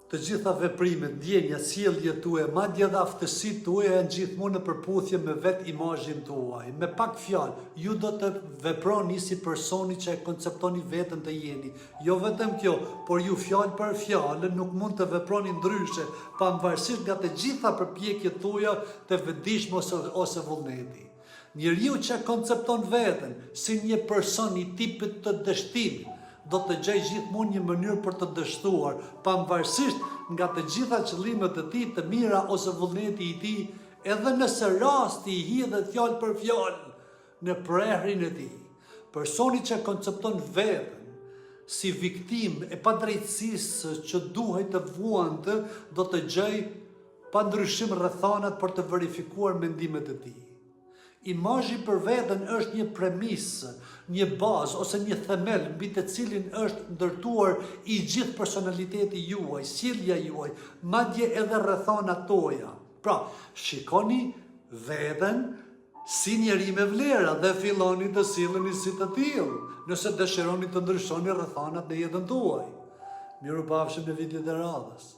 Të gjitha veprimet, ndjenja, sjelljet tuaja, madje edhe aftësitë tuaja janë gjithmonë në përputhje me vetë imazhin tuaj. Me pak fjalë, ju do të veproni si personi që e konceptoni veten të jeni. Jo vetëm kjo, por ju fjalë për fjalë nuk mund të veproni ndryshe, pavarësisht nga të gjitha përpjekjet tuaja të vetëdijshme ose vullneti. Njeriu që koncepton veten si një person i tipit të dështimit, do të gjej gjithmonë një mënyrë për të dështuar, pavarësisht nga të gjitha qëllimet e tij të mira ose vullneti i tij, edhe nëse rasti i hidhet fjalë për fjalë në prehrin e tij. Personi që koncepton veten si viktimë e padrejtësisë që duhet të vuante, do të gjej pandryshim rrethanat për të verifikuar mendimet e tij. Imazhi për veten është një premisë, një bazë ose një themel mbi të cilin është ndërtuar i gjithë personaliteti juaj, sjellja juaj, madje edhe rrethanat tuaja. Pra, shikoni veten si njeri me vlera dhe filloni të silleni si të tillë, nëse dëshironi të ndryshoni rrethanat në jetën tuaj. Mirupafshim në videot e radhës.